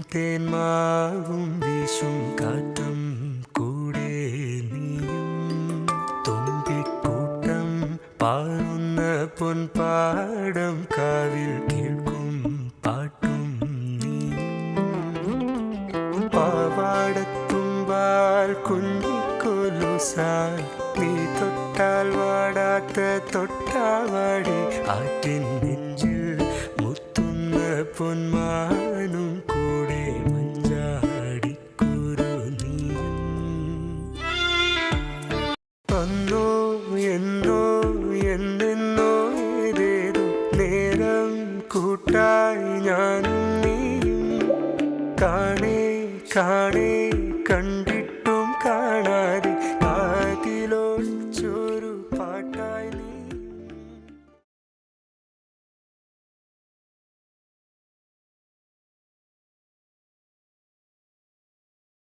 തേന്മാവും വീശും കാറ്റും കൂടെ നീയും തുമ്പിക്കൂട്ടം പാറുന്ന പൊൻപാടം കാവിൽ കേൾക്കും പാട്ടും നീയും പാവാടത്തുമ്പാൽ കുഞ്ഞിക്കൊലുസാൽ നീ തൊട്ടാൽ വാടാത്ത തൊട്ടാവാടി ആറ്റിൻ നെഞ്ചിൽ മുത്തുന്ന പൊന്മാനും കൂടെ മഞ്ചാടിക്കുരു നീയും അന്നോ എന്നോ എന്നെന്നോ ഏതേതോ നേരം കൂട്ടായി ഞാനും നീയും കാണേ കാണേ